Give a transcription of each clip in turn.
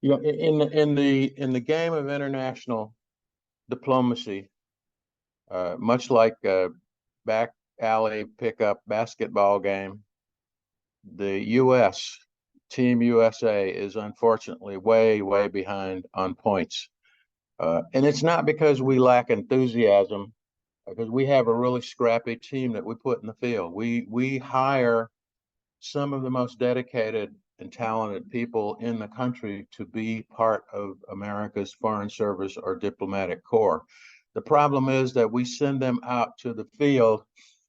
You know, in the game of international diplomacy, much like a back alley pickup basketball game, the U.S. Team USA is unfortunately way behind on points, and it's not because we lack enthusiasm, because we have a really scrappy team that we put in the field. We hire some of the most dedicated and talented people in the country to be part of America's Foreign Service or diplomatic corps. The problem is that we send them out to the field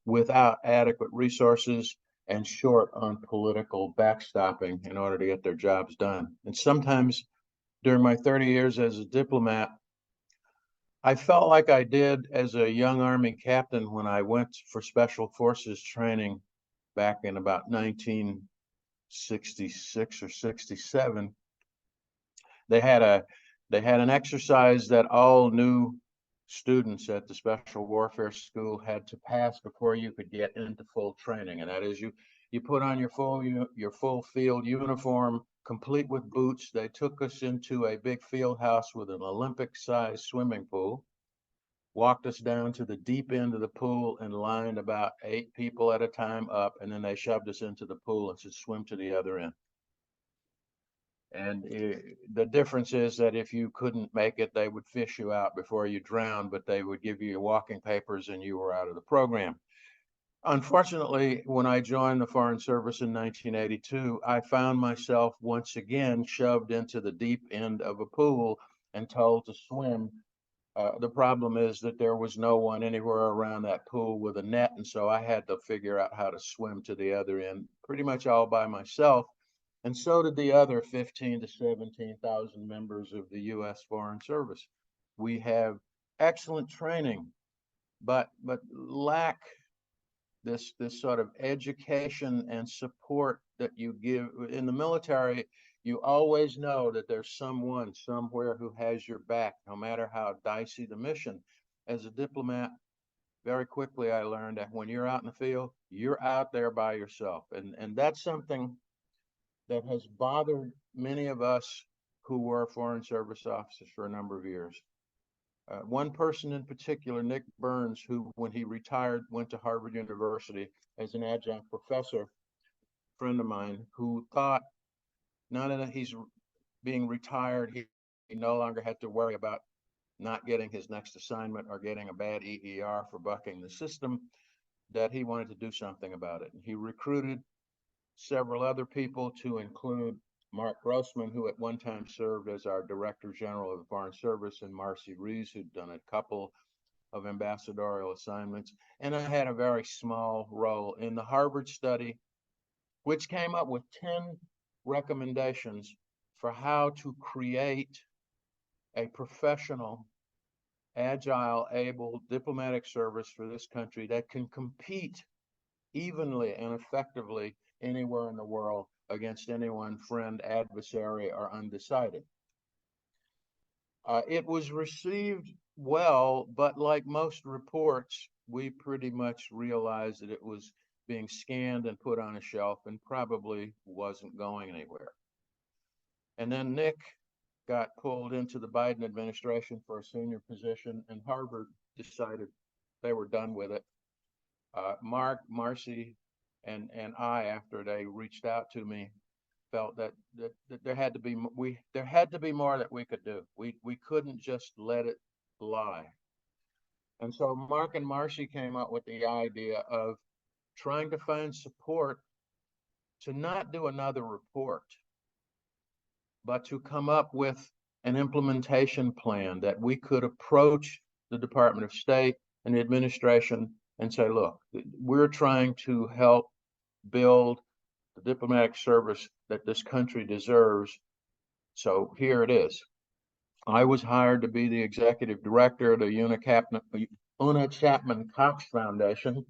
without adequate resources and short on political backstopping in order to get their jobs done. And sometimes during my 30 years as a diplomat, I felt like I did as a young Army captain when I went for Special Forces training back in about 1966 or 67. They had an exercise that all new students at the Special Warfare School had to pass before you could get into full training, and that is you put on your full field uniform, complete with boots. They took us into a big field house with an Olympic-sized swimming pool, walked us down to the deep end of the pool and lined about 8 people at a time up, and then they shoved us into the pool and said, swim to the other end. And the difference is that if you couldn't make it, they would fish you out before you drowned, but they would give you your walking papers and you were out of the program. Unfortunately, when I joined the Foreign Service in 1982, I found myself once again shoved into the deep end of a pool and told to swim. The problem is that there was no one anywhere around that pool with a net, and so I had to figure out how to swim to the other end pretty much all by myself. And so did the other 15 to 17,000 members of the U.S. Foreign Service. We have excellent training, but lack this sort of education and support that you give. In the military, you always know that there's someone somewhere who has your back, no matter how dicey the mission. As a diplomat, very quickly I learned that when you're out in the field, you're out there by yourself. And that's something that has bothered many of us who were Foreign Service officers for a number of years. One person in particular, Nick Burns, who, when he retired, went to Harvard University as an adjunct professor, friend of mine, who thought now that he's being retired, he no longer had to worry about not getting his next assignment or getting a bad EER for bucking the system, that he wanted to do something about it. And he recruited several other people, to include Mark Grossman, who at one time served as our Director General of the Foreign Service, and Marcy Rees, who'd done a couple of ambassadorial assignments. And I had a very small role in the Harvard study, which came up with 10 recommendations for how to create a professional, agile, able diplomatic service for this country that can compete evenly and effectively anywhere in the world against anyone, friend, adversary, or undecided. It was received well, but like most reports, we pretty much realized that it was being scanned and put on a shelf and probably wasn't going anywhere. And then Nick got pulled into the Biden administration for a senior position, and Harvard decided they were done with it. Mark, Marcy, and I, after they reached out to me, felt that there had to be more that we could do. We couldn't just let it lie. And so Mark and Marcy came up with the idea of trying to find support to not do another report, but to come up with an implementation plan that we could approach the Department of State and the administration and say, look, we're trying to help build the diplomatic service that this country deserves. So here it is. I was hired to be the executive director of the Una Chapman Cox Foundation,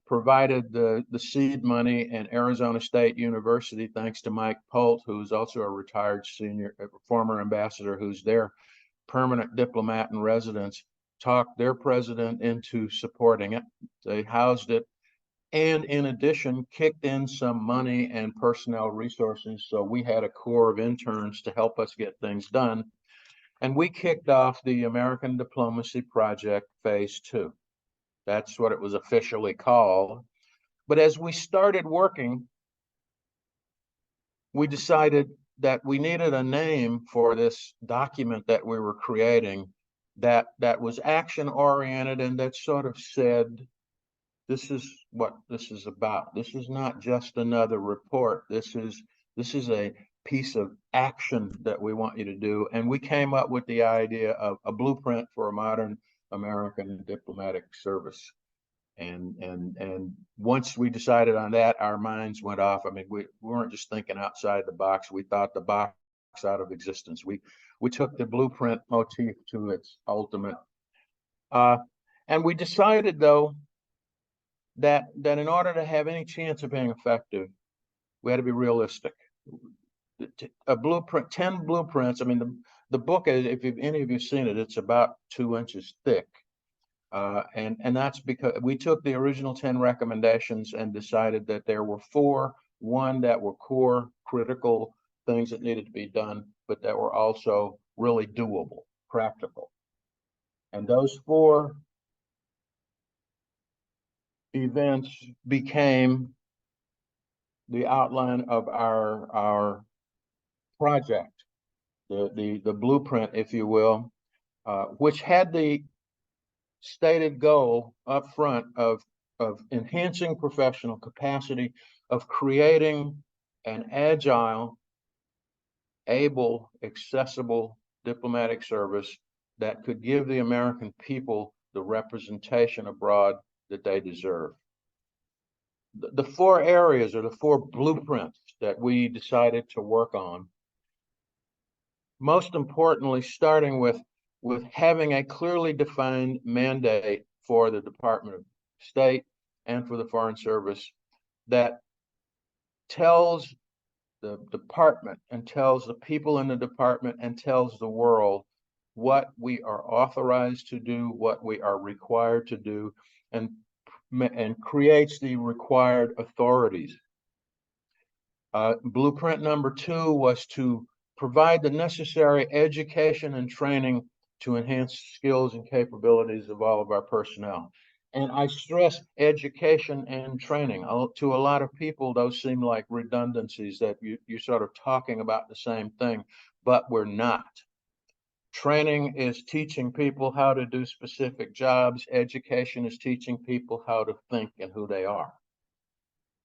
provided the seed money, and Arizona State University, thanks to Mike Polt, who's also a retired former ambassador, who's their permanent diplomat in residence, talked their president into supporting it. They housed it. and in addition, kicked in some money and personnel resources. So we had a core of interns to help us get things done. And we kicked off the American Diplomacy Project Phase 2. That's what it was officially called. But as we started working, we decided that we needed a name for this document that we were creating that was action oriented and that sort of said, this is what this is about. This is not just another report. This is a piece of action that we want you to do. And we came up with the idea of a blueprint for a modern American diplomatic service. And once we decided on that, our minds went off. I mean, we weren't just thinking outside the box. We thought the box out of existence. We took the blueprint motif to its ultimate. And we decided, though, that in order to have any chance of being effective, we had to be realistic. A blueprint, 10 blueprints. I mean, the book, if any of you seen it, it's about 2 inches thick. And that's because we took the original 10 recommendations and decided that there were 4, one that were core critical things that needed to be done, but that were also really doable, practical. And those 4 events became the outline of our project, the blueprint, if you will, which had the stated goal up front of enhancing professional capacity, of creating an agile, able, accessible diplomatic service that could give the American people the representation abroad that they deserve. The 4 areas or the 4 blueprints that we decided to work on, most importantly, starting with having a clearly defined mandate for the Department of State and for the Foreign Service that tells the department and tells the people in the department and tells the world what we are authorized to do, what we are required to do, and creates the required authorities. Blueprint number 2 was to provide the necessary education and training to enhance skills and capabilities of all of our personnel. And I stress education and training. To a lot of people, those seem like redundancies, that you're sort of talking about the same thing, but we're not. Training is teaching people how to do specific jobs. Education is teaching people how to think and who they are.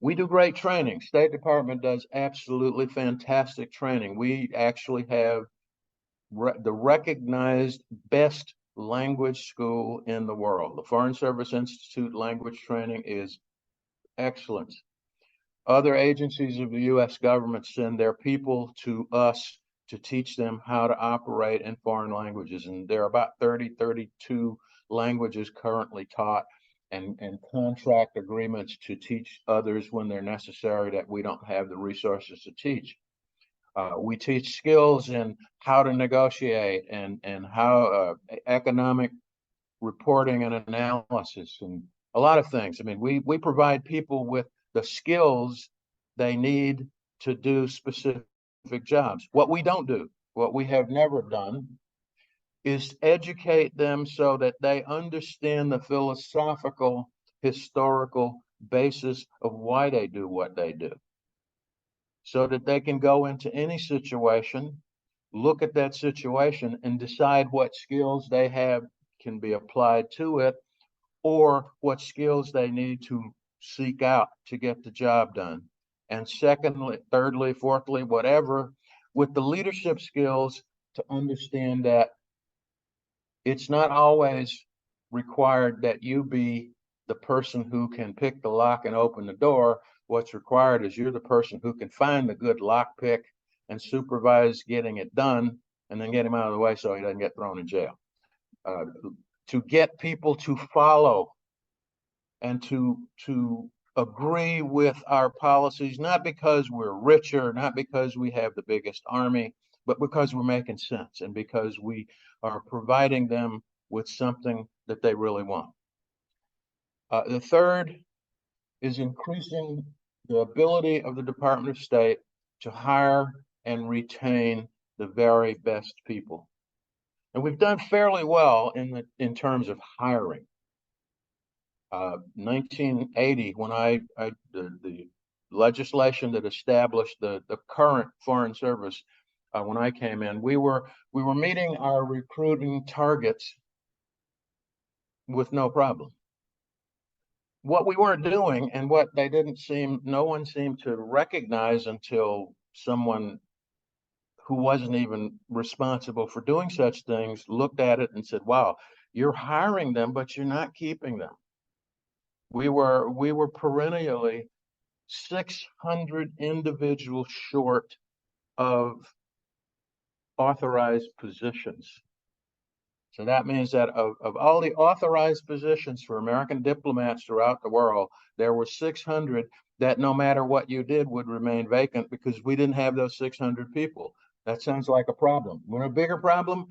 We do great training. State Department does absolutely fantastic training. We actually have the recognized best language school in the world. The Foreign Service Institute language training is excellent. Other agencies of the U.S. government send their people to us to teach them how to operate in foreign languages. And there are about 32 languages currently taught, and contract agreements to teach others when they're necessary that we don't have the resources to teach. We teach skills in how to negotiate and how economic reporting and analysis and a lot of things. I mean, we provide people with the skills they need to do specific jobs. What we don't do, what we have never done, is educate them so that they understand the philosophical, historical basis of why they do what they do, so that they can go into any situation, look at that situation, and decide what skills they have can be applied to it, or what skills they need to seek out to get the job done. And secondly, thirdly, fourthly, whatever, with the leadership skills to understand that it's not always required that you be the person who can pick the lock and open the door. What's required is you're the person who can find the good lock pick and supervise getting it done, and then get him out of the way so he doesn't get thrown in jail. To get people to follow and to agree with our policies, not because we're richer, not because we have the biggest army, but because we're making sense and because we are providing them with something that they really want. The third is increasing the ability of the Department of State to hire and retain the very best people. And we've done fairly well in terms of hiring. 1980, when the legislation that established the current Foreign Service, when I came in, we were meeting our recruiting targets with no problem. What we weren't doing, and what no one seemed to recognize until someone who wasn't even responsible for doing such things looked at it and said, wow, you're hiring them, but you're not keeping them. We were perennially 600 individuals short of authorized positions. So that means that of all the authorized positions for American diplomats throughout the world, there were 600 that no matter what you did would remain vacant because we didn't have those 600 people. That sounds like a problem. When a bigger problem,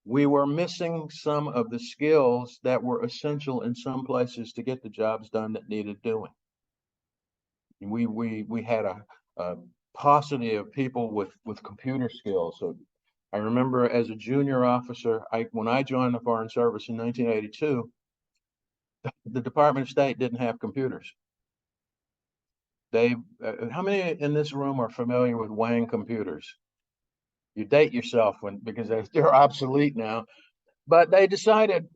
we were missing some of the skills that were essential in some places to get the jobs done that needed doing. We had a paucity of people with computer skills. So I remember as a junior officer, when I joined the Foreign Service in 1982, the Department of State didn't have computers. How many in this room are familiar with Wang computers? You date yourself because they're obsolete now. But they decided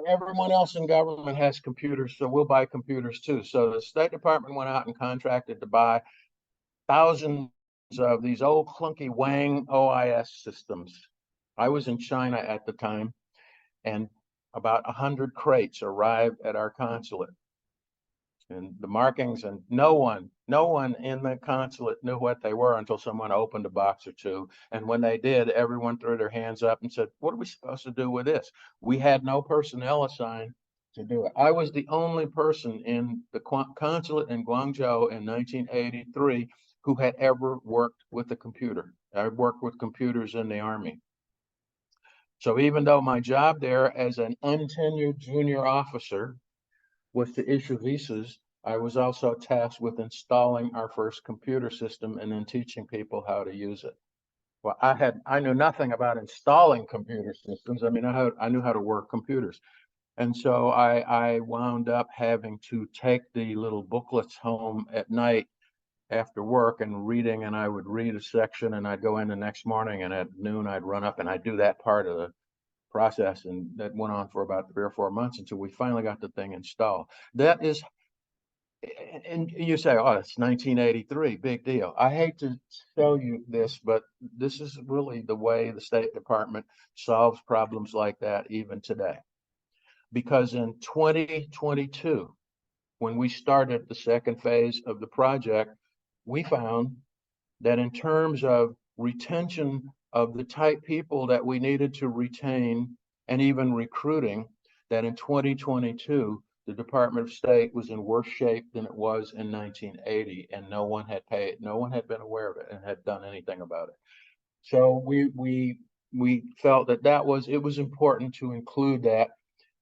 everyone else in government has computers, so we'll buy computers too. So the State Department went out and contracted to buy thousands of these old clunky Wang OIS systems. I was in China at the time, and about 100 crates arrived at our consulate. And the markings, and no one in the consulate knew what they were until someone opened a box or two. And when they did, everyone threw their hands up and said, what are we supposed to do with this? We had no personnel assigned to do it. I was the only person in the consulate in Guangzhou in 1983 who had ever worked with a computer. I worked with computers in the Army. So even though my job there as an untenured junior officer was to issue visas, I was also tasked with installing our first computer system and then teaching people how to use it. Well, I knew nothing about installing computer systems. I mean, I knew how to work computers. And so I wound up having to take the little booklets home at night after work and reading, and I would read a section and I'd go in the next morning, and at noon I'd run up and I'd do that part of the process, and that went on for about 3 or 4 months until we finally got the thing installed. That is, and you say, oh, it's 1983, big deal. I hate to show you this, but this is really the way the State Department solves problems like that even today. Because in 2022, when we started the second phase of the project, we found that in terms of retention of the type people that we needed to retain and even recruiting, that in 2022, the Department of State was in worse shape than it was in 1980, and no one had been aware of it and had done anything about it. So we felt that it was important to include that.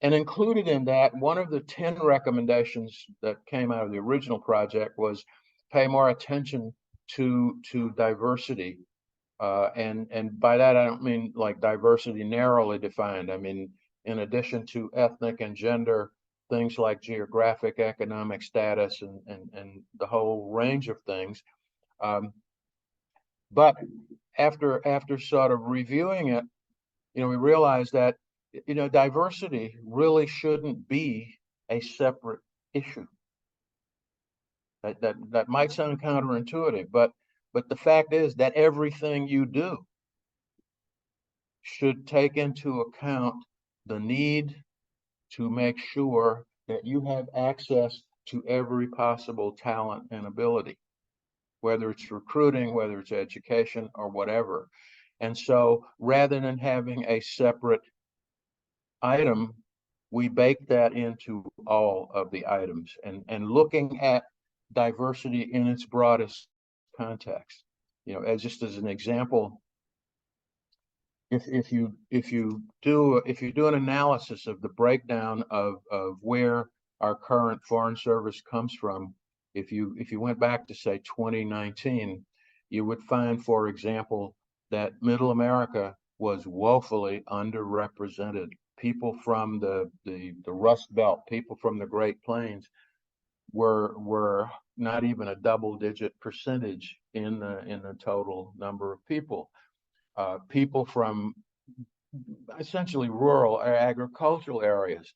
And included in that, one of the 10 recommendations that came out of the original project was pay more attention to diversity. And by that, I don't mean like diversity narrowly defined. I mean, in addition to ethnic and gender, things like geographic, economic status, and the whole range of things. But after sort of reviewing it, we realized that diversity really shouldn't be a separate issue. That might sound counterintuitive, but the fact is that everything you do should take into account the need to make sure that you have access to every possible talent and ability, whether it's recruiting, whether it's education, or whatever. And so rather than having a separate item, we bake that into all of the items, and looking at diversity in its broadest context. As an example, if you do an analysis of the breakdown of where our current Foreign Service comes from, if you went back to say 2019, you would find, for example, that Middle America was woefully underrepresented. People from the Rust Belt, people from the Great Plains were not even a double-digit percentage in the total number of people. People from essentially rural or agricultural areas.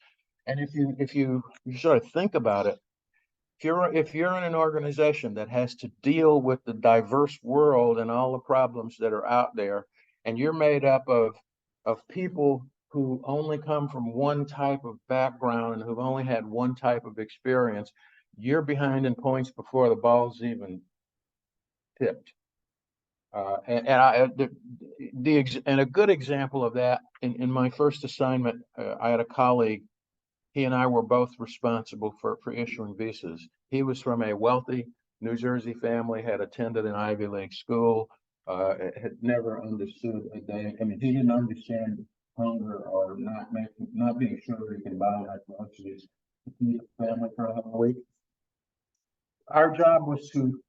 And if you sort of think about it, if you're in an organization that has to deal with the diverse world and all the problems that are out there, and you're made up of people who only come from one type of background and who've only had one type of experience, you're behind in points before the ball's even tipped. And a good example of that in my first assignment, I had a colleague. He and I were both responsible for issuing visas. He was from a wealthy New Jersey family, had attended an Ivy League school, had never understood a day. I mean, he didn't understand hunger or not being sure he can buy enough groceries to feed the family for a whole week. Our job was to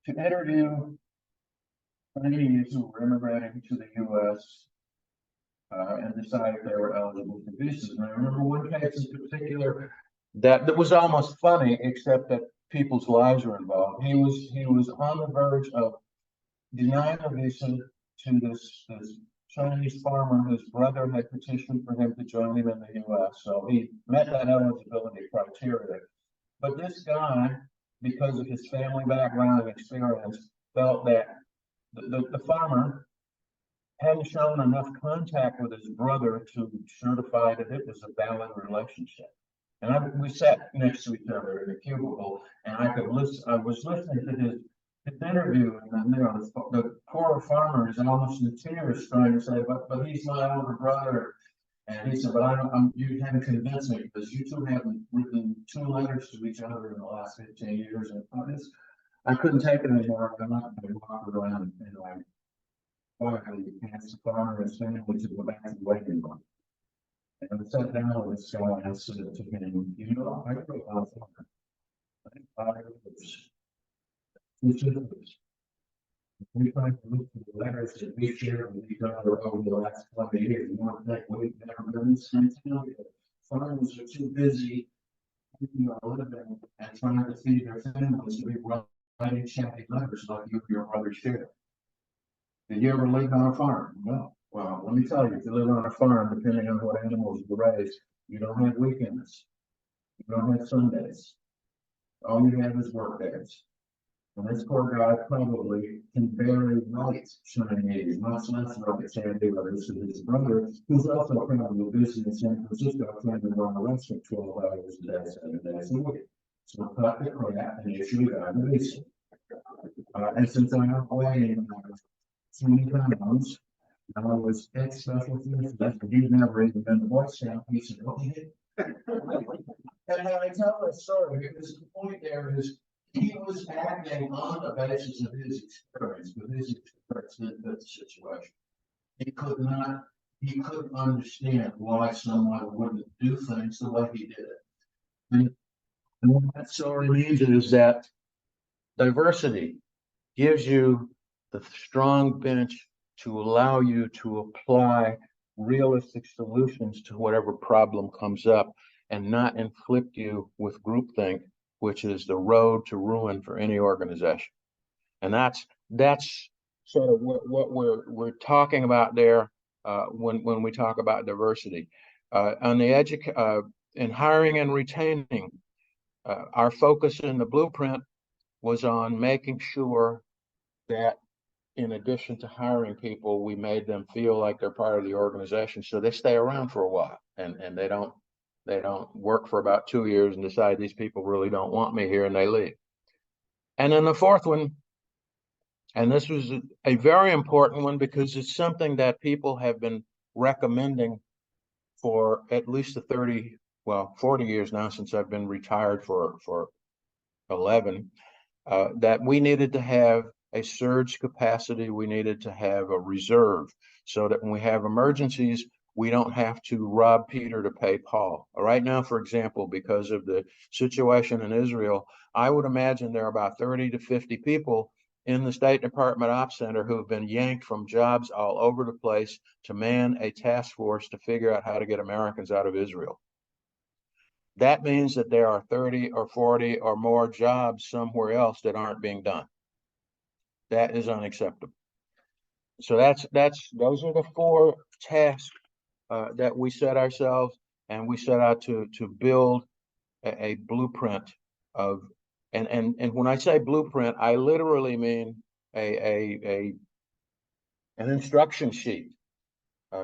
interview trainees who were immigrating to the U.S. And decide if they were eligible for visas. And I remember one case in particular that was almost funny, except that people's lives were involved. He was on the verge of denying a visa to this Chinese farmer whose brother had petitioned for him to join him in the U.S. So he met that eligibility criteria. But this guy, because of his family background and experience, felt that the farmer hadn't shown enough contact with his brother to certify that it was a valid relationship. And we sat next to each other in a cubicle, and I was listening to his interview, and the poor farmer is almost in tears, trying to say, "But he's my older brother." And he said, "But you haven't convinced me, because you two haven't written 2 letters to each other in the last 15 years." And I couldn't take it anymore. I'm not going to walk around and quietly asked the farmer and his family to go back to the waiting room. And I sat down with this guy and I said to him, "You know, I grew up on a farm. I think 5 years. 2 sisters. We tried to look for the letters that we shared with each other over the last 20 years. You want to think we've never done this thing together? Farmers are too busy making a living and trying to feed their families to be writing chatty letters like you and your brother shared." Did you ever live on a farm? No. Well, let me tell you, if you live on a farm, depending on what animals you raise, you don't have weekends. You don't have Sundays. All you have is work days. And this poor guy probably can barely write Chinese, much less write Chinese letters to his brother, who's also probably busy in San Francisco trying to run a restaurant 12 hours a day, 7 days a week. So cut the crap and issue a guy the visa. And since I'm not waiting, so many times, I was ex special forces, but he's never even been to Boy Scout. He said, "Okay." And I tell this story because the point there is he was acting on the basis of his experience, with his experience in the situation. He couldn't understand why someone wouldn't do things the way he did it. And what that story means is that diversity gives you the strong bench to allow you to apply realistic solutions to whatever problem comes up and not inflict you with groupthink, which is the road to ruin for any organization. And that's sort of what we're talking about there when we talk about diversity. On the in hiring and retaining, our focus in the blueprint was on making sure that in addition to hiring people, we made them feel like they're part of the organization, so they stay around for a while, and they don't work for about 2 years and decide these people really don't want me here and they leave. And then the fourth one, and this was a very important one because it's something that people have been recommending for at least 40 years now, since I've been retired for 11, that we needed to have a surge capacity. We needed to have a reserve so that when we have emergencies, we don't have to rob Peter to pay Paul. Right now, for example, because of the situation in Israel, I would imagine there are about 30 to 50 people in the State Department Ops Center who have been yanked from jobs all over the place to man a task force to figure out how to get Americans out of Israel. That means that there are 30 or 40 or more jobs somewhere else that aren't being done. That is unacceptable. So those are the four tasks that we set ourselves, and we set out to build a blueprint of, and when I say blueprint, I literally mean an instruction sheet,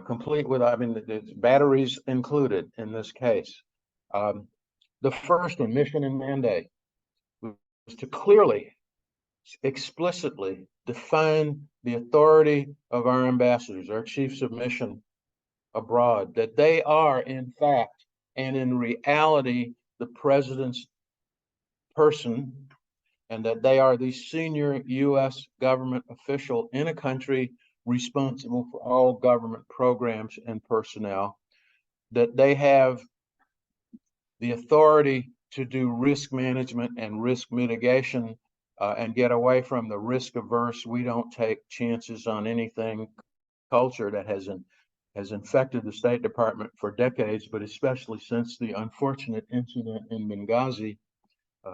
complete with, I mean, the batteries included in this case. The first one, mission and mandate, was to clearly, explicitly define the authority of our ambassadors, our chiefs of mission abroad, that they are in fact and in reality the president's person, and that they are the senior U.S. government official in a country responsible for all government programs and personnel, that they have the authority to do risk management and risk mitigation, and get away from the risk averse, we don't take chances on anything culture that has infected the State Department for decades, but especially since the unfortunate incident in Benghazi.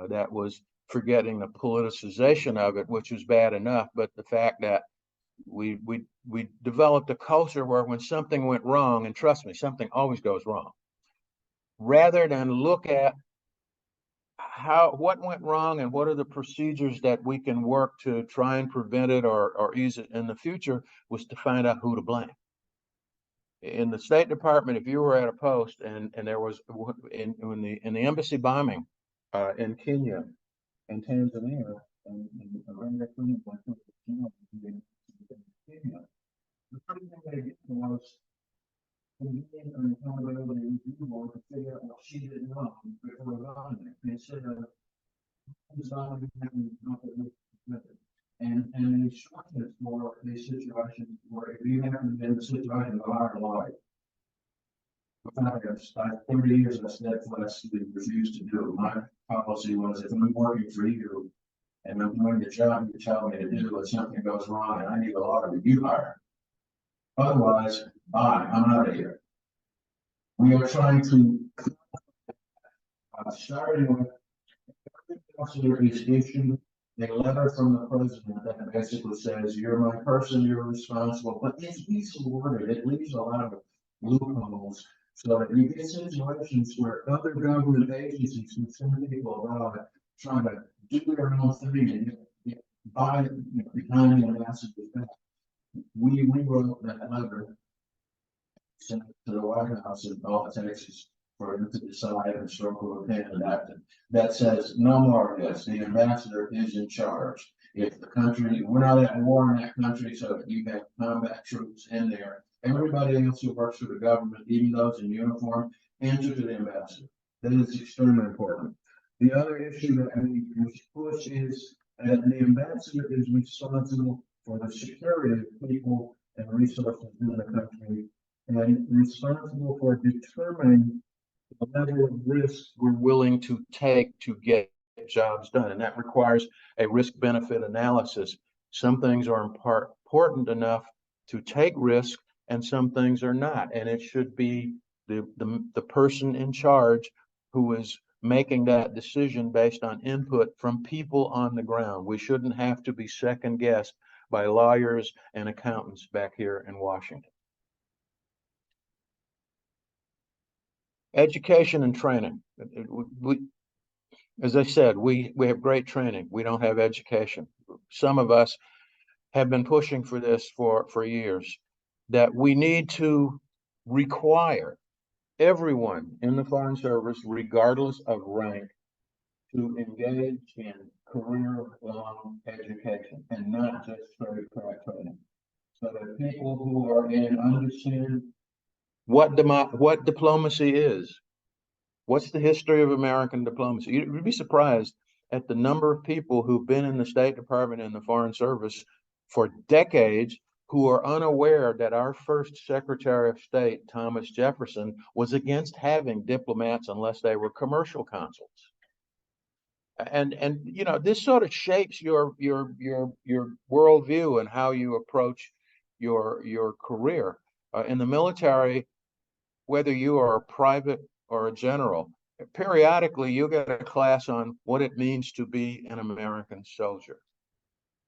That was forgetting the politicization of it, which was bad enough, but the fact that we developed a culture where when something went wrong, and trust me, something always goes wrong, rather than look at what went wrong and what are the procedures that we can work to try and prevent it or ease it in the future, was to find out who to blame. In the State Department, if you were at a post and there was in the embassy bombing in Kenya and Tanzania, and around that time, the first thing they did was convene an accountability review board to figure out what she did wrong before bombing. Instead of bombing having completely and the instructions for these situations where if you haven't been in the situation of our life, I've 30 years I steadfastly refused to do it. My policy was, if I'm working for you and I'm doing the job you tell me to do, and something goes wrong and I need a lot of you hire. Otherwise, bye, I'm out of here. We are trying to, starting with every counselor is issued a letter from the president that basically says, you're my person, you're responsible, but it's easily worded. It leaves a lot of loopholes so that you get situations where other government agencies can send people abroad trying to do their own thing and get by behind the ambassador's back. We rewrote that letter, sent it to the White House in all Texas for them to decide and stroke of a pen that says no more of this. The ambassador is in charge. If the country, we're not at war in that country, so you have combat troops in there. Everybody else who works for the government, even those in uniform, answer to the ambassador. That is extremely important. The other issue that we push is that the ambassador is responsible for the security of people and resources in the country, and responsible for determining the level of risk we're willing to take to get jobs done. And that requires a risk-benefit analysis. Some things are important enough to take risk, and some things are not. And it should be the person in charge who is making that decision based on input from people on the ground. We shouldn't have to be second-guessed by lawyers and accountants back here in Washington. Education and training. As I said, we have great training. We don't have education. Some of us have been pushing for this for years, that we need to require everyone in the Foreign Service, regardless of rank, to engage in career-long education and not just trade craft training, so that people who are in understand what diplomacy is. What's the history of American diplomacy? You'd be surprised at the number of people who've been in the State Department and the Foreign Service for decades who are unaware that our first Secretary of State, Thomas Jefferson, was against having diplomats unless they were commercial consuls. And you know, this sort of shapes your worldview and how you approach your career. In the military, whether you are a private or a general, periodically you get a class on what it means to be an American soldier.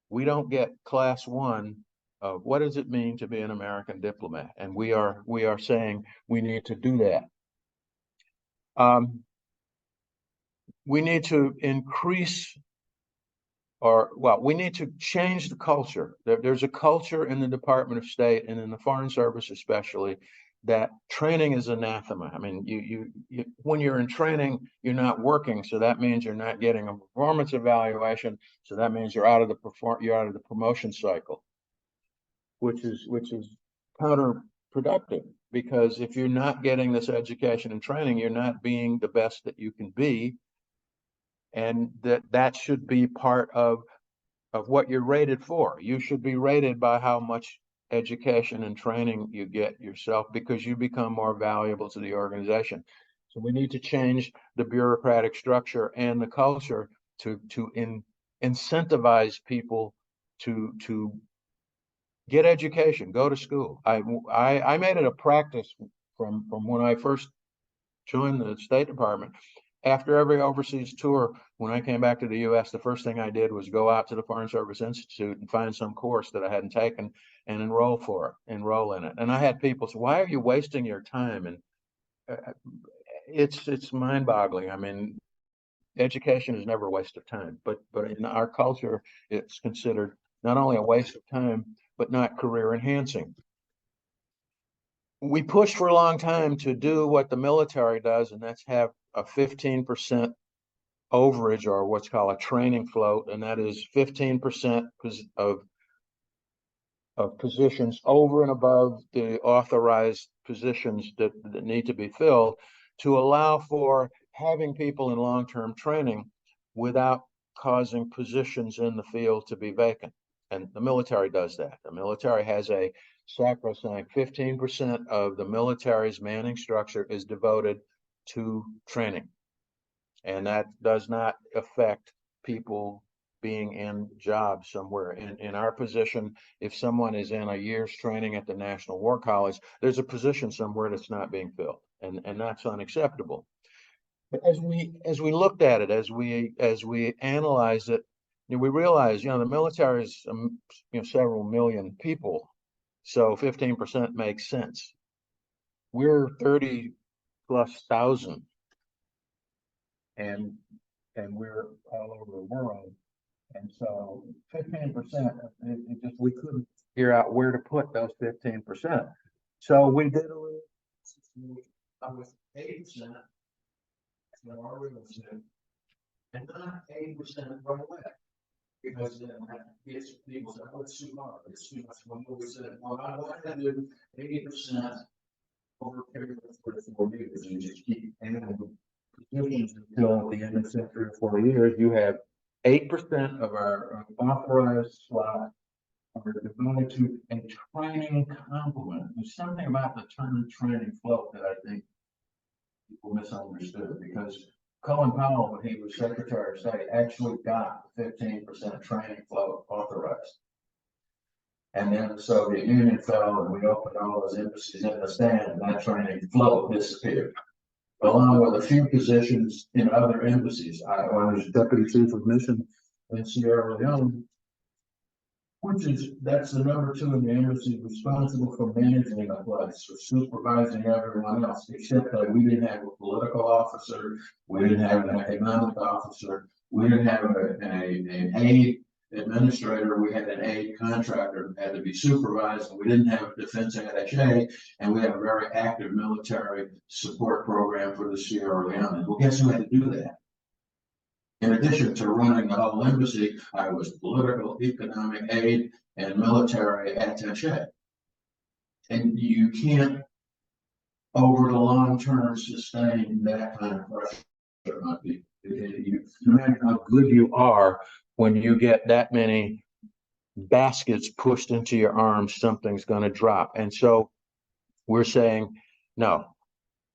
We don't get class one of what does it mean to be an American diplomat, and we are saying we need to do that. We need to increase, we need to change the culture. There's a culture in the Department of State and in the Foreign Service especially that training is anathema. I mean, you when you're in training, you're not working, so that means you're not getting a performance evaluation. So that means you're out of the promotion cycle, which is counterproductive, because if you're not getting this education and training, you're not being the best that you can be, and that should be part of what you're rated for. You should be rated by how much education and training you get yourself, because you become more valuable to the organization. So we need to change the bureaucratic structure and the culture to incentivize people to get education, go to school. I made it a practice from when I first joined the State Department. After every overseas tour, when I came back to the U.S., the first thing I did was go out to the Foreign Service Institute and find some course that I hadn't taken and enroll in it. And I had people say, "Why are you wasting your time?" And it's mind-boggling. I mean, education is never a waste of time, but in our culture, it's considered not only a waste of time, but not career enhancing. We pushed for a long time to do what the military does, and that's have a 15% overage, or what's called a training float, and that is 15% of positions over and above the authorized positions that need to be filled, to allow for having people in long-term training without causing positions in the field to be vacant. And the military does that. The military has a sacrosanct 15% of the military's manning structure is devoted to training. And that does not affect people being in jobs somewhere. In our position, if someone is in a year's training at the National War College, there's a position somewhere that's not being filled, and that's unacceptable. But as we looked at it, as we analyzed it, we realized, the military is several million people, so 15% makes sense. We're 30,000+, and we're all over the world. And so 15%, we couldn't figure out where to put those 15%. So we did a little with 8% of our real estate, and not 80% right away. Because then gets people say, "Oh, it's too hard. It's too much." When we said, "Well, I want to do 80% over a period of 4 years, and just keep adding positions until the end of 3 or 4 years, you have 8% of our authorized slot are devoted to a training complement." There's something about the term training float that I think people misunderstood, because Colin Powell, when he was Secretary of State, actually got 15% training float authorized. And then the Soviet Union fell, and we opened all those embassies in the stand, and that training float disappeared, along with a few positions in other embassies. I was Deputy Chief of Mission in Sierra Leone, that's the number 2 in the embassy, responsible for managing the place, for supervising everyone else, except that we didn't have a political officer, we didn't have an economic officer, we didn't have an aid administrator, we had an aid contractor that had to be supervised, and we didn't have a defense attaché, and we had a very active military support program for the Sierra Leone. Well, guess who had to do that? In addition to running the whole embassy, I was political, economic aid, and military attaché. And you can't, over the long term, sustain that kind of pressure on people. No matter how good you are, when you get that many baskets pushed into your arms, something's going to drop. And so we're saying, no,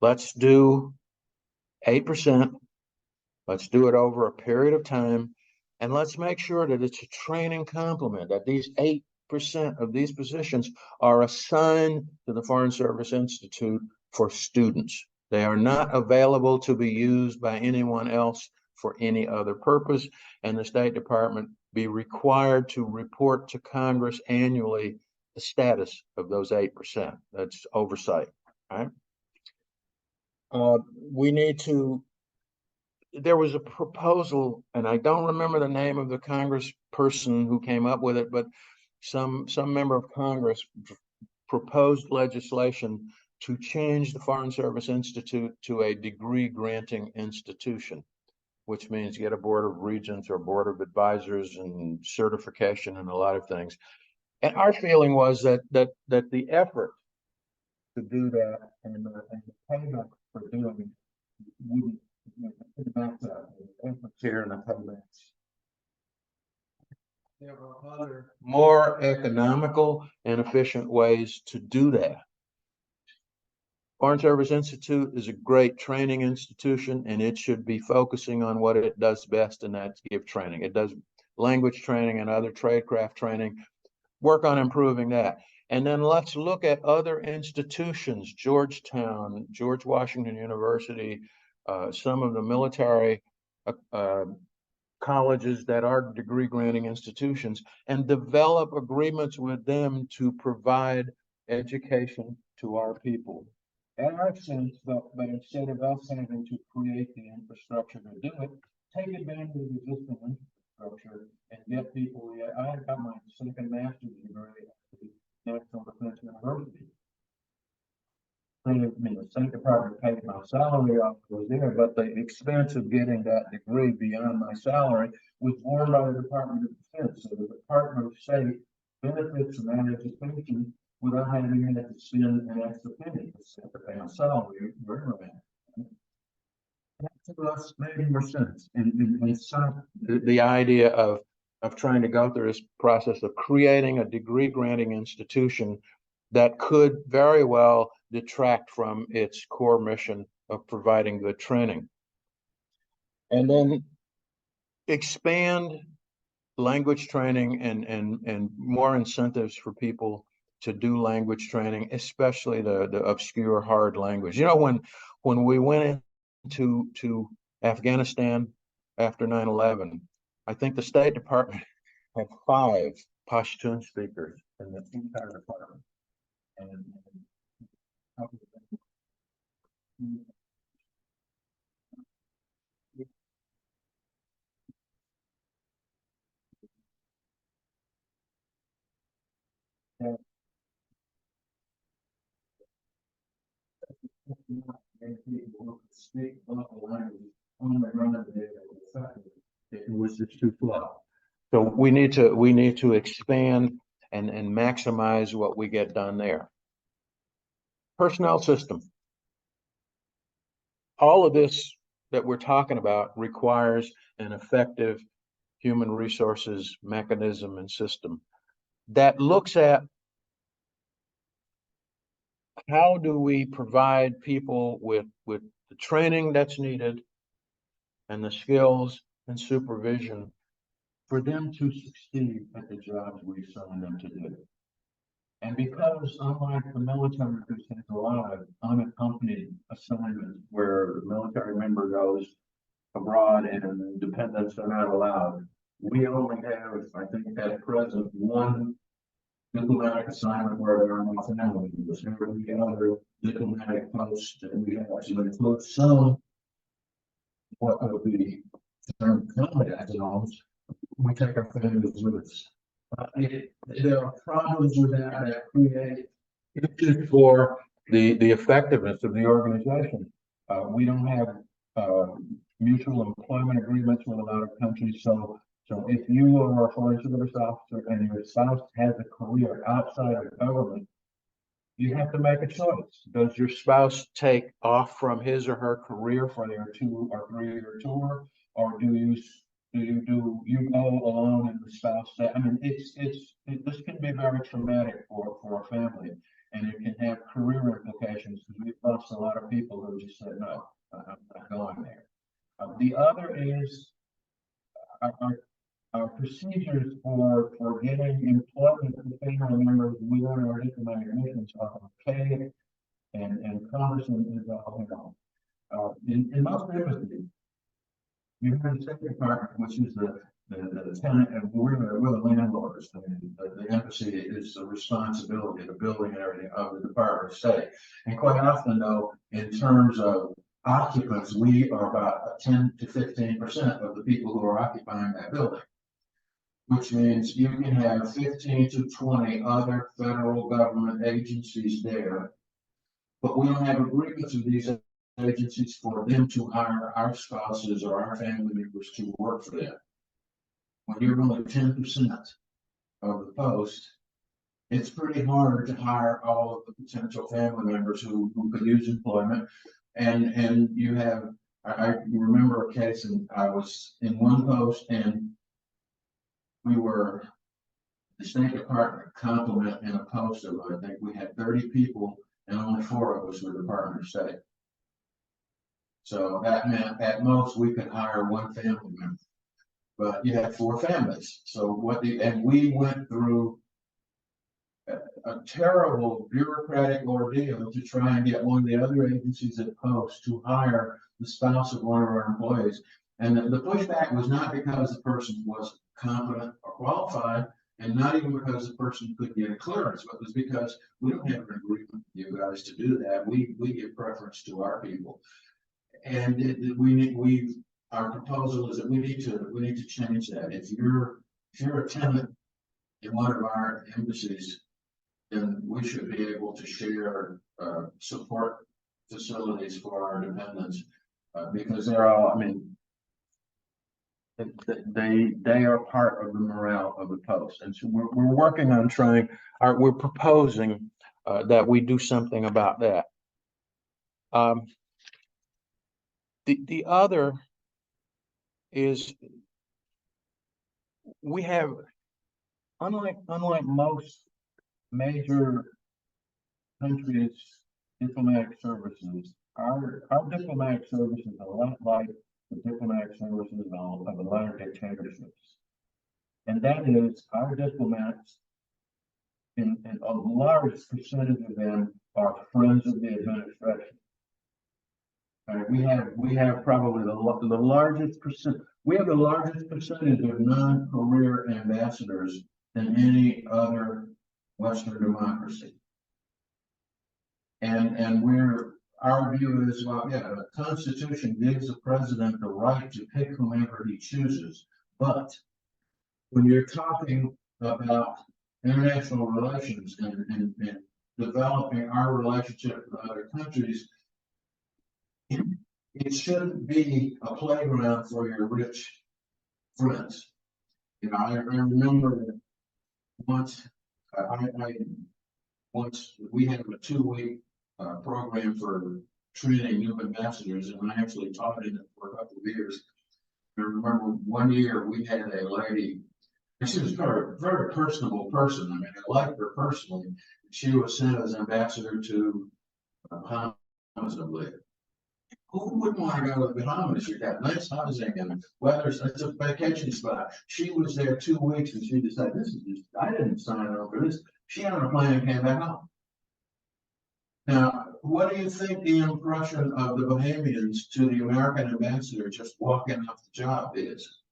let's do 8%. Let's do it over a period of time. And let's make sure that it's a training complement, that these 8% of these positions are assigned to the Foreign Service Institute for students. They are not available to be used by anyone else for any other purpose. And the State Department be required to report to Congress annually the status of those 8%. That's oversight. Right? We need to, there was a proposal, and I don't remember the name of the congressperson who came up with it, but some member of Congress proposed legislation to change the Foreign Service Institute to a degree granting institution, which means get a board of regents or board of advisors and certification and a lot of things. And our feeling was that the effort to do that and the payment for doing it wouldn't match up. The efforts here and the paybacks. There are other more economical and efficient ways to do that. Foreign Service Institute is a great training institution, and it should be focusing on what it does best, and that's give training. It does language training and other tradecraft training. Work on improving that. And then let's look at other institutions, Georgetown, George Washington University, some of the military colleges that are degree granting institutions, and develop agreements with them to provide education to our people. At our sense, but instead of us having to create the infrastructure to do it, take advantage of the existing infrastructure and get people. I got my second master's degree at the National Defense University. The State Department paid my salary off was there, but the expense of getting that degree beyond my salary was borne by the Department of Defense. So the Department of State benefits from that education without having had to spend an extra penny to pay my salary wherever I'm at. That to us made more sense. And so the idea of trying to go through this process of creating a degree granting institution that could very well detract from its core mission of providing good training. And then expand language training and more incentives for people to do language training, especially the obscure hard language. You know, when we went into Afghanistan after 9/11, I think the State Department had 5 Pashtun speakers in the entire department. And it was just too slow. So we need to expand and maximize what we get done there. Personnel system. All of this that we're talking about requires an effective human resources mechanism and system that looks at how do we provide people with the training that's needed and the skills and supervision for them to succeed at the jobs we assign them to do. And because unlike the military, which has a lot of unaccompanied assignments where the military member goes abroad and dependents are not allowed, we only have, I think, at present, one diplomatic assignment where there are no families. Every other diplomatic post, and we actually include some what would be termed combat zones. We take our families with us. There are problems with that create issues for the effectiveness of the organization. We don't have mutual employment agreements with a lot of countries, so if you are a foreign service officer and your spouse has a career outside of government, you have to make a choice. Does your spouse take off from his or her career for their 2 or 3 year tour, or do do you go alone and the spouse stay? I mean, this can be very traumatic for a family, and it can have career implications because we've lost a lot of people who just said, no, I'm not going there. The other is our, our, our procedures for getting employment for family members within our diplomatic missions are archaic and cumbersome as all hell. In most embassies, you have the State Department, which is the tenant, and we're the landlords. The embassy is the responsibility, the building and everything of the Department of State. And quite often, though, in terms of occupants, we are about 10 to 15% of the people who are occupying that building, which means you can have 15 to 20 other federal government agencies there, but we don't have agreements with these agencies for them to hire our spouses or our family members to work for them. When you're only 10% of the post, it's pretty hard to hire all of the potential family members who could use employment. And you have, I remember a case, and I was in one post, and we were the State Department complement in a post of, I think we had 30 people, and only 4 of us were Department of State. So that meant at most we could hire 1 family member, but you had 4 families. So and we went through a terrible bureaucratic ordeal to try and get one of the other agencies at post to hire the spouse of one of our employees. And the pushback was not because the person was competent or qualified, and not even because the person could get a clearance, but it was because we don't have an agreement with you guys to do that. We give preference to our people. And our proposal is that we need to change that. If you're a tenant in one of our embassies, then we should be able to share support facilities for our dependents because they're all, I mean, they are part of the morale of the post. And so we're working on we're proposing that we do something about that. The other is we have, unlike most major countries' diplomatic services, our diplomatic service is a lot like the diplomatic services of the latter dictatorships. And that is, our diplomats, in a large percentage of them, are friends of the administration. We have probably the largest percent. We have the largest percentage of non-career ambassadors than any other Western democracy. And our view is, well, yeah, the Constitution gives the president the right to pick whomever he chooses, but when you're talking about international relations and developing our relationship with other countries, it shouldn't be a playground for your rich friends. You know, I remember once we had a 2-week program for training new ambassadors, and I actually taught in it for a couple of years. I remember one year we had a lady, and she was a very, very personable person. I mean, I liked her personally. She was sent as ambassador to Bahamas, I believe. Who wouldn't want to go to the Bahamas? You got nice housing and weather. It's a vacation spot. She was there 2 weeks, and she decided, I didn't sign up for this. She had a plan and came back home. Now, what do you think the impression of the Bahamians to the American ambassador just walking off the job is?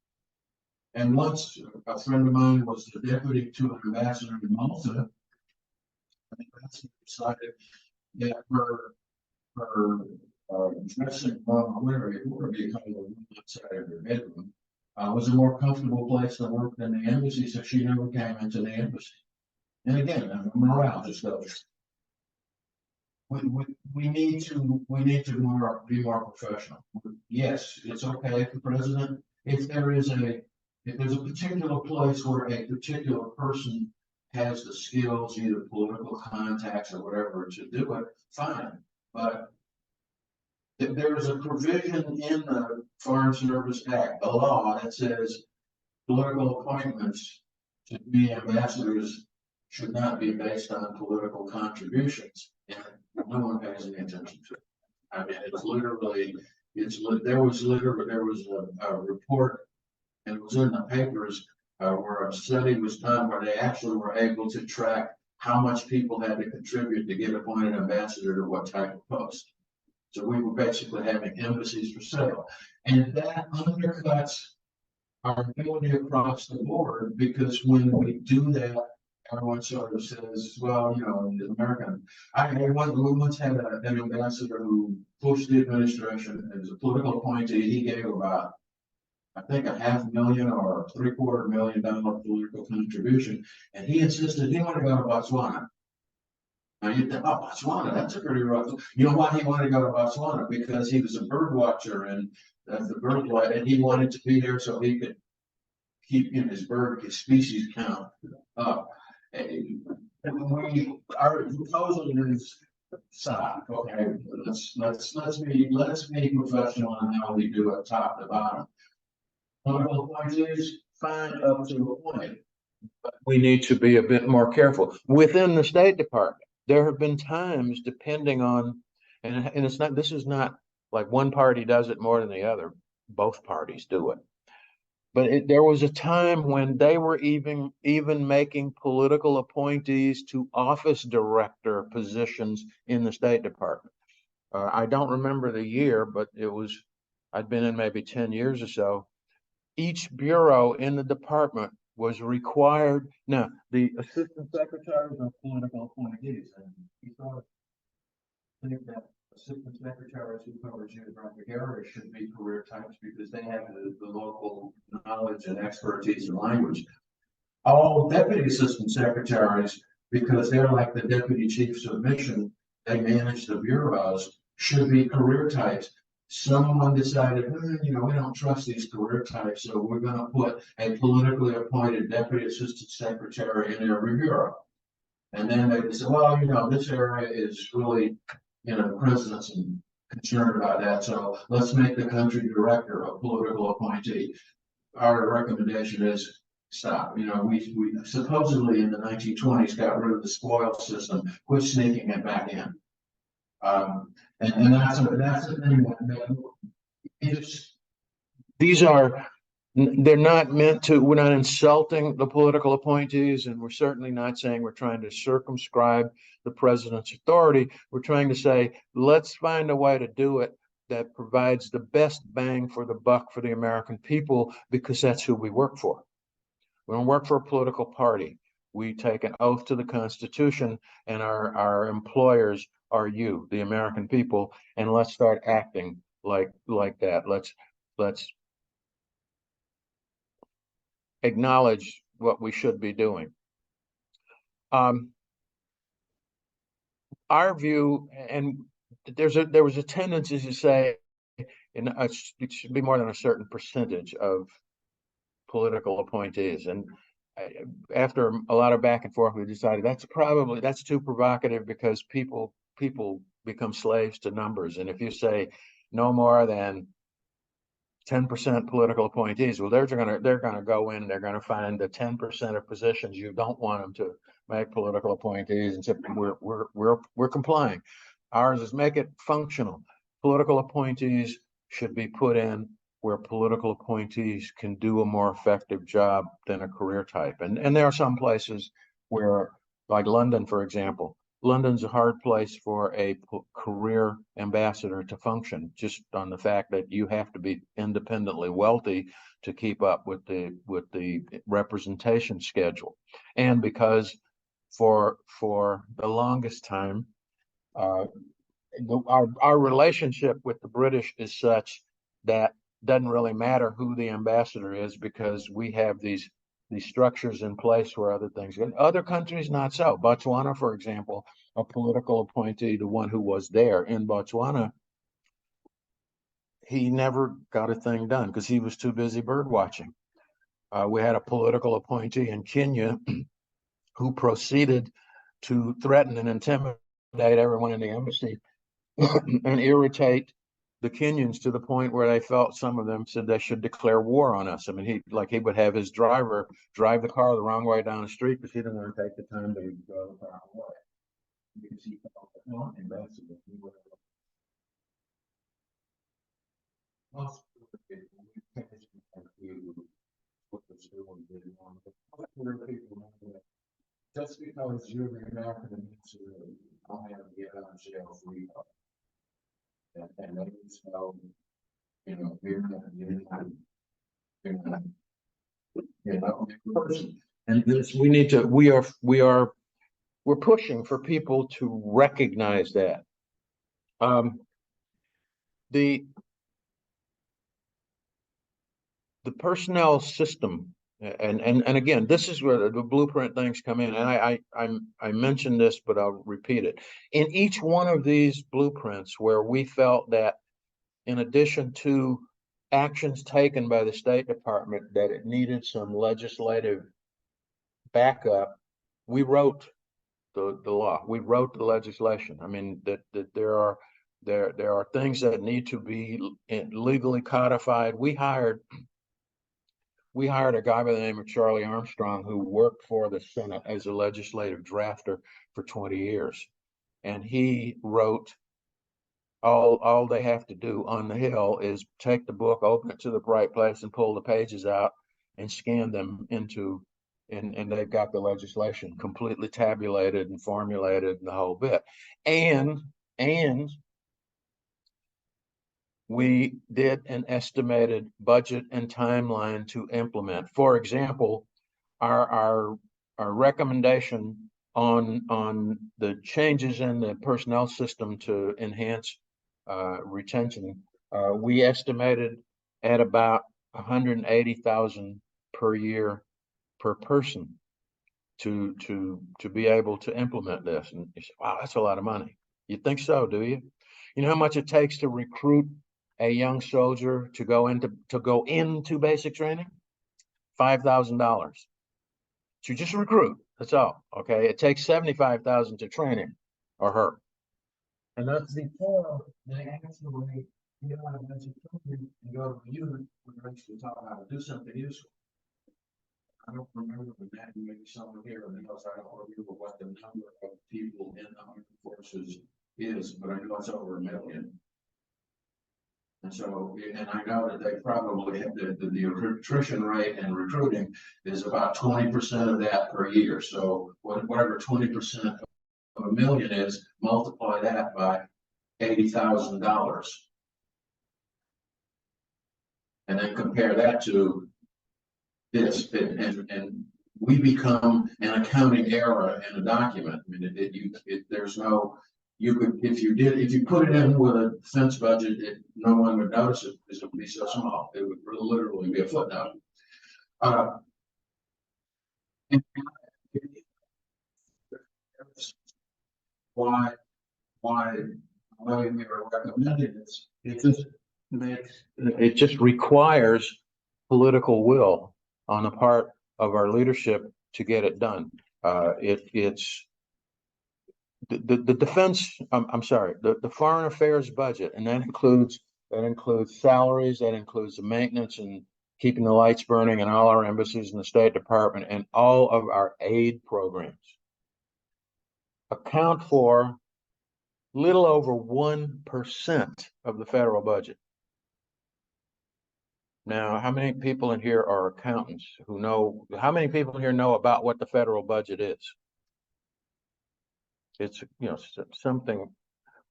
And once a friend of mine was the deputy to an ambassador in Malta, I think that's decided that her dressing room, whatever you call it, outside of her bedroom, was a more comfortable place to work than the embassy, so she never came into the embassy. And again, morale just goes. We need to be more professional. Yes, it's okay if the president, if there's a particular place where a particular person has the skills, either political contacts or whatever, to do it, fine. But There's a provision in the Foreign Service Act, the law, that says political appointments to be ambassadors should not be based on political contributions, and no one pays any attention to it. I mean, it's literally, there was a report, and it was in the papers, where a study was done where they actually were able to track how much people had to contribute to get appointed ambassador to what type of post. So we were basically having embassies for sale, and that undercuts our ability across the board, because when we do that, everyone sort of says, well, the American, we once had an ambassador who pushed the administration as a political appointee. He gave about, I think, $500,000 or $750,000 political contribution, and he insisted he wanted to go to Botswana. Now you think, oh, Botswana, that's a pretty rough. You know why he wanted to go to Botswana? Because he was a bird watcher, and the bird life, and he wanted to be there so he could keep his species count up. Our proposal is stop. Okay, let's be professional in how we do it, top to bottom. Political appointees, fine up to a point, but we need to be a bit more careful within the State Department. There have been times, depending on, and it's not. This is not like one party does it more than the other. Both parties do it. But there was a time when they were even making political appointees to office director positions in the State Department. I don't remember the year, but I'd been in maybe 10 years or so. Each bureau in the department was required. Now, the assistant secretaries are political appointees, and you sort of think that assistant secretaries who cover geographic areas should be career types because they have the local knowledge and expertise in language. All deputy assistant secretaries, because they're like the deputy chiefs of mission, they manage the bureaus, should be career types. Someone decided, we don't trust these career types, so we're going to put a politically appointed deputy assistant secretary in every bureau. And then they said, well, this area is really, the president's concerned about that, so let's make the country director a political appointee. Our recommendation is stop. We supposedly in the 1920s got rid of the spoil system, quit sneaking it back in. And that's the thing that they're not meant to, we're not insulting the political appointees, and we're certainly not saying we're trying to circumscribe the president's authority. We're trying to say, let's find a way to do it that provides the best bang for the buck for the American people, because that's who we work for. We don't work for a political party. We take an oath to the Constitution, and our employers are you, the American people, and let's start acting like that. Let's acknowledge what we should be doing. Our view, and there was a tendency to say, it should be more than a certain percentage of political appointees, and after a lot of back and forth, we decided that's too provocative, because people become slaves to numbers, and if you say no more than 10% political appointees, well, they're gonna go in, they're gonna find the 10% of positions you don't want them to make political appointees, and say we're complying. Ours is make it functional. Political appointees should be put in where political appointees can do a more effective job than a career type. And there are some places where, like London, for example, London's a hard place for a career ambassador to function, just on the fact that you have to be independently wealthy to keep up with the representation schedule. And because for the longest time, our relationship with the British is such that doesn't really matter who the ambassador is, because we have these structures in place where other things. Other countries, not so. Botswana, for example, a political appointee, the one who was there in Botswana, he never got a thing done because he was too busy bird watching. We had a political appointee in Kenya who proceeded to threaten and intimidate everyone in the embassy and irritate the Kenyans to the point where they felt, some of them said they should declare war on us. I mean, he would have his driver drive the car the wrong way down the street because he didn't want to take the time to go the proper way. Because he felt that, well, ambassador, he would have most people what was doing did wrong. But people know that just because you're the American ambassador, you don't have to get out of jail free. And they just know, you know, you're not a person. And this, we're pushing for people to recognize that. The personnel system, and again, this is where the blueprint things come in. And I mentioned this, but I'll repeat it. In each one of these blueprints where we felt that, in addition to actions taken by the State Department, that it needed some legislative backup, we wrote the law. We wrote the legislation. I mean, that there are things that need to be legally codified. We hired a guy by the name of Charlie Armstrong, who worked for the Senate as a legislative drafter for 20 years. And he wrote, all they have to do on the Hill is take the book, open it to the right place, and pull the pages out and scan them into, and they've got the legislation completely tabulated and formulated and the whole bit. And we did an estimated budget and timeline to implement. For example, our recommendation on the changes in the personnel system to enhance retention, we estimated at about 180,000 per year per person to be able to implement this. And you say, wow, that's a lot of money. You think so, do you? You know how much it takes to recruit a young soldier to go into basic training? $5,000 to just recruit. That's all. Okay, it takes 75,000 to train him or her. And that's before they actually get out of basic training and go to the unit where they actually talk how to do something useful. I don't remember when that, maybe someone here in the house, I don't remember what the number of people in the armed forces is, but I know it's over 1 million. And so, and I know that they probably have the attrition rate and recruiting is about 20% of that per year. So whatever 20% of 1 million is, multiply that by $80,000. And then compare that to this, and we become an accounting error in a document. I mean, there's no, you could, if you put it in with a defense budget, no one would notice it because it would be so small. It would literally be a footnote. Why we are recommending this? It just requires political will on the part of our leadership to get it done. It's the defense. I'm sorry, the foreign affairs budget, and that includes salaries, that includes the maintenance and keeping the lights burning in all our embassies in the State Department, and all of our aid programs account for little over 1% of the federal budget. Now, how many people in here are accountants who know, how many people here know about what the federal budget is? It's, you know,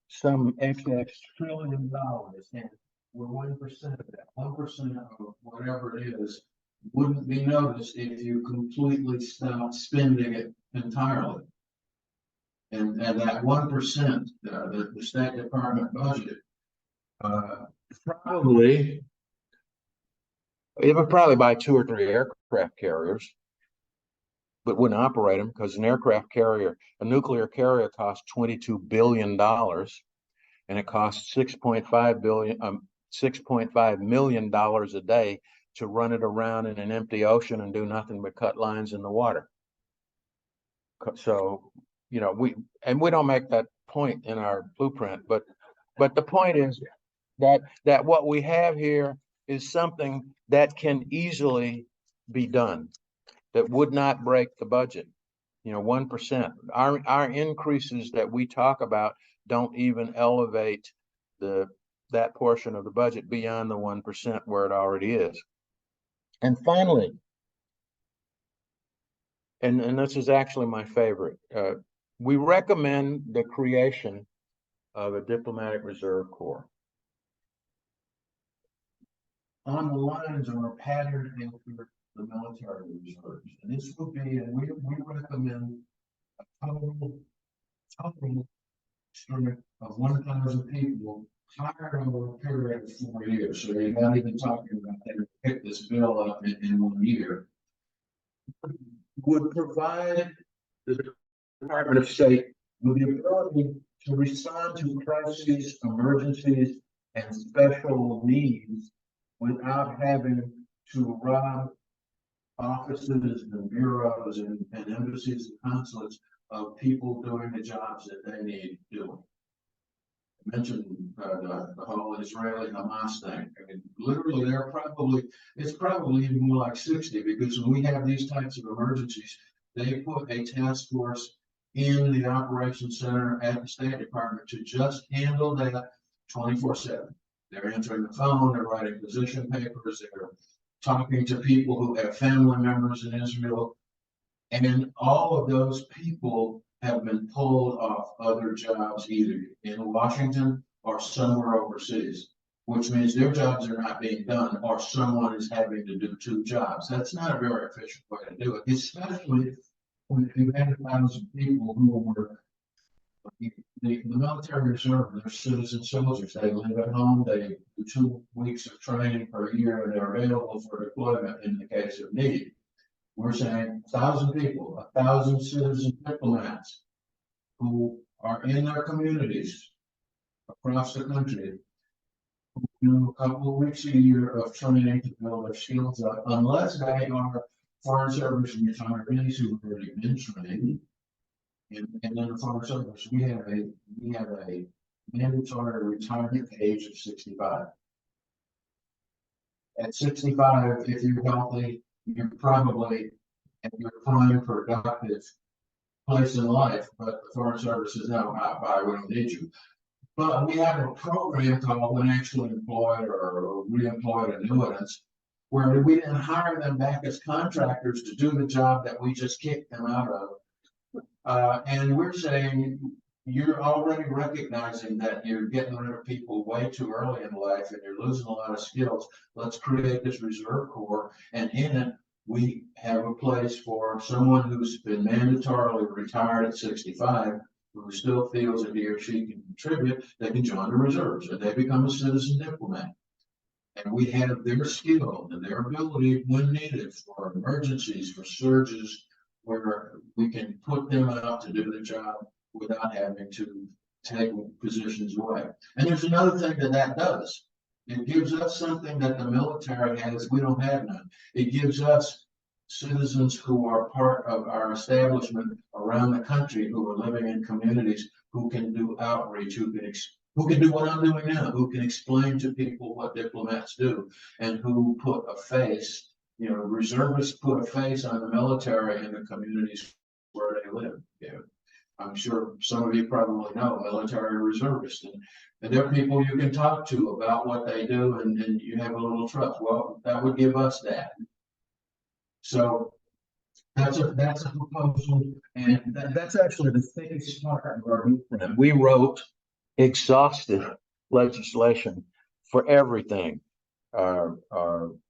some XX trillion dollars, and we're 1% of that. 1% of whatever it is wouldn't be noticed if you completely stopped spending it entirely. And that 1%, the State Department budget, it would probably buy 2 or 3 aircraft carriers, but wouldn't operate them because an aircraft carrier, a nuclear carrier, costs $22 billion, and it costs $6.5 million a day to run it around in an empty ocean and do nothing but cut lines in the water. So, you know, we don't make that point in our blueprint, but the point is, that what we have here is something that can easily be done, that would not break the budget. 1%. Our increases that we talk about don't even elevate that portion of the budget beyond the 1% where it already is. And finally, and this is actually my favorite, we recommend the creation of a diplomatic reserve corps on the lines or patterned after the military reserves. And this would be, and we recommend a total strength of 1,000 people hired over a period of 4 years. So you're not even talking about they pick this bill up in 1 year. Would provide the Department of State with the ability to respond to crises, emergencies, and special needs without having to rob offices and bureaus and embassies and consulates of people doing the jobs that they need doing. I mentioned the whole Israeli-Hamas thing. I mean, literally, it's probably even more like 60, because when we have these types of emergencies, they put a task force in the operations center at the State Department to just handle that 24/7. They're answering the phone, they're writing position papers, they're talking to people who have family members in Israel. And all of those people have been pulled off other jobs, either in Washington or somewhere overseas, which means their jobs are not being done, or someone is having to do two jobs. That's not a very efficient way to do it, especially when you had 1,000 people who were the military reserve. They're citizen soldiers. They live at home. They do 2 weeks of training per year, and they're available for deployment in the case of need. We're saying 1,000 people, 1,000 citizen diplomats who are in their communities across the country, who do a couple of weeks a year of training to build their skills up, unless they are Foreign Service retirees who have already been trained. And in the Foreign Service, we have a mandatory retirement age of 65. At 65, if you're healthy, you're probably at your prime productive place in life, but the Foreign Service is now out by, we don't need you. But we have a program called an actually employed or reemployed annuitants, where we didn't hire them back as contractors to do the job that we just kicked them out of. And we're saying you're already recognizing that you're getting rid of people way too early in life and you're losing a lot of skills. Let's create this reserve corps, and in it, we have a place for someone who's been mandatorily retired at 65, who still feels that he or she can contribute. They can join the reserves and they become a citizen diplomat. And we have their skill and their ability when needed for emergencies, for surges, where we can put them out to do the job without having to take positions away. And there's another thing that does. It gives us something that the military has. We don't have none. It gives us citizens who are part of our establishment around the country, who are living in communities, who can do outreach, who can do what I'm doing now, who can explain to people what diplomats do, and who put a face, reservists put a face on the military in the communities where they live. I'm sure some of you probably know military reservists, and they're people you can talk to about what they do, and you have a little trust. Well, that would give us that. So that's a proposal, and that's actually the thickest part of our blueprint. We wrote exhaustive legislation for everything.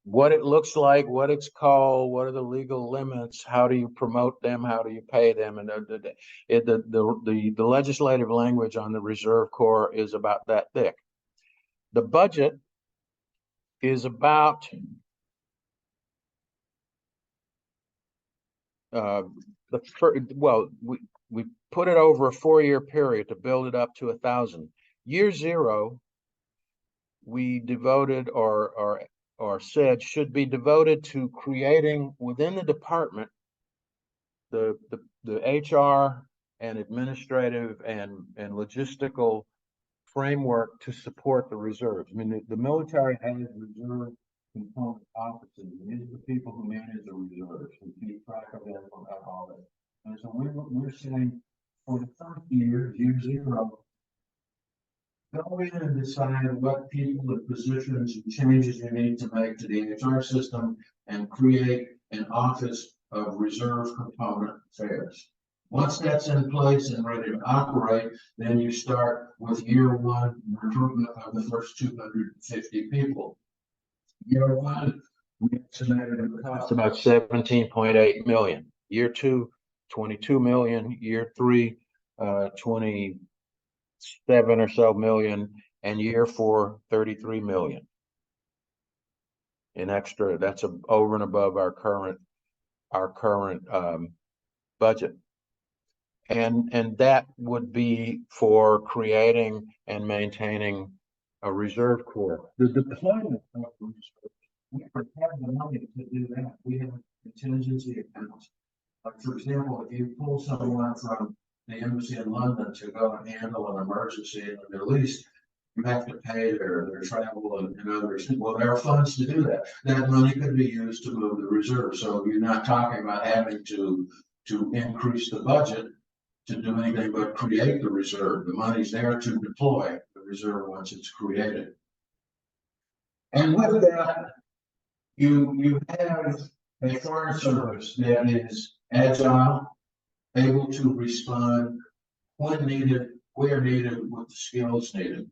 What it looks like, what it's called, what are the legal limits, how do you promote them, how do you pay them, and the legislative language on the Reserve Corps is about that thick. The budget is about we put it over a 4-year period to build it up to 1,000. Year 0, we devoted or said should be devoted to creating within the department the HR and administrative and logistical framework to support the reserves. I mean, the military has reserve component offices, and these are the people who manage the reserves and keep track of them and all that. And so we're saying for the first year 0, go in and decide what people and positions and changes you need to make to the HR system and create an office of reserve component affairs. Once that's in place and ready to operate, then you start with year 1 recruitment of the first 250 people. Year 1, we estimated it would cost about 17.8 million. Year 2, 22 million. Year 3, 27 or so million, and year 4, 33 million. In extra, that's over and above our current budget. And that would be for creating and maintaining a reserve corps. The deployment of reserves, we have the money to do that. We have contingency accounts. Like, for example, if you pull someone from the embassy in London to go and handle an emergency in the Middle East, you have to pay their travel and others. Well, there are funds to do that. That money could be used to move the reserve. So you're not talking about having to increase the budget to do anything but create the reserve. The money's there to deploy the reserve once it's created. And with that, you have a foreign service that is agile, able to respond when needed, where needed, with the skills needed.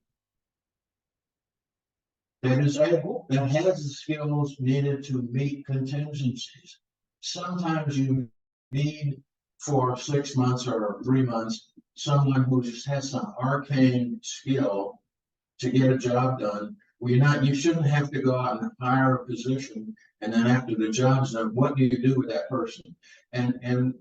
That is able, that has the skills needed to meet contingencies. Sometimes you need, for 6 months or 3 months, someone who just has some arcane skill to get a job done. You shouldn't have to go out and hire a position, and then after the job's done, what do you do with that person? And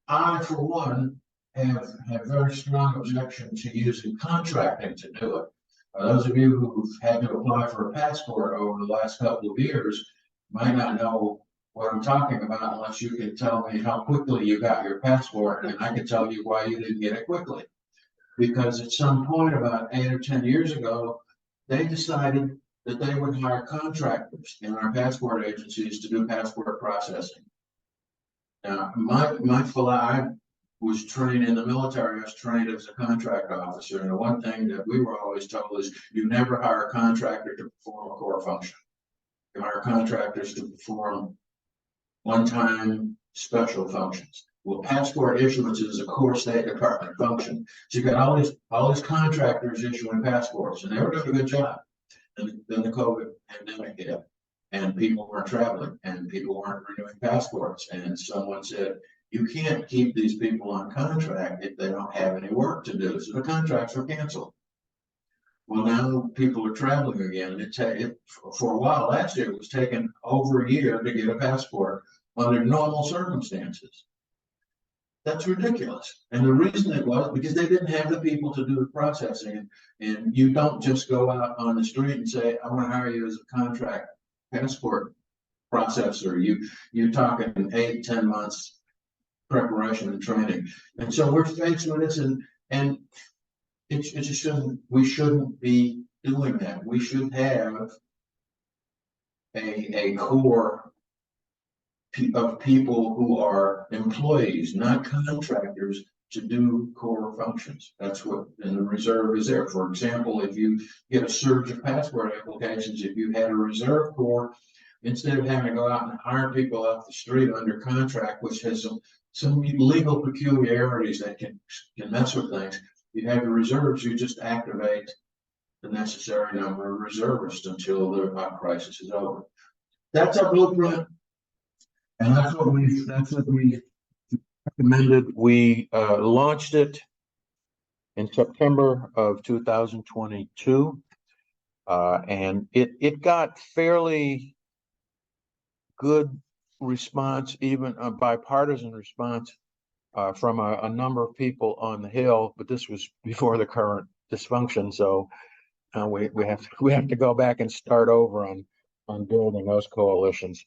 I, for one, have very strong objection to using contracting to do it. Those of you who've had to apply for a passport over the last couple of years might not know what I'm talking about unless you can tell me how quickly you got your passport, and I can tell you why you didn't get it quickly. Because at some point about 8 or 10 years ago, they decided that they would hire contractors in our passport agencies to do passport processing. Now, I was trained in the military. I was trained as a contract officer, and the one thing that we were always told is you never hire a contractor to perform a core function. You hire contractors to perform one-time special functions. Well, passport issuance is a core State Department function. So you got all these contractors issuing passports, and they were doing a good job. And then the COVID pandemic hit, and people weren't traveling, and people weren't renewing passports. And someone said, you can't keep these people on contract if they don't have any work to do. So the contracts were canceled. Well, now people are traveling again. For a while last year, it was taking over a year to get a passport under normal circumstances. That's ridiculous. And the reason it was because they didn't have the people to do the processing. And you don't just go out on the street and say, I want to hire you as a contract passport processor. You're talking 8, 10 months preparation and training. And so we're faced with this, and it just we shouldn't be doing that. We should have a core of people who are employees, not contractors, to do core functions. That's what, and the reserve is there. For example, if you get a surge of passport applications, if you had a reserve corps, instead of having to go out and hire people off the street under contract, which has some legal peculiarities that can mess with things, you have the reserves, you just activate the necessary number of reservists until the crisis is over. That's our blueprint. And that's what we recommended. We launched it in September of 2022, and it got fairly good response, even a bipartisan response from a number of people on the Hill. But this was before the current dysfunction, so we have to go back and start over on building those coalitions.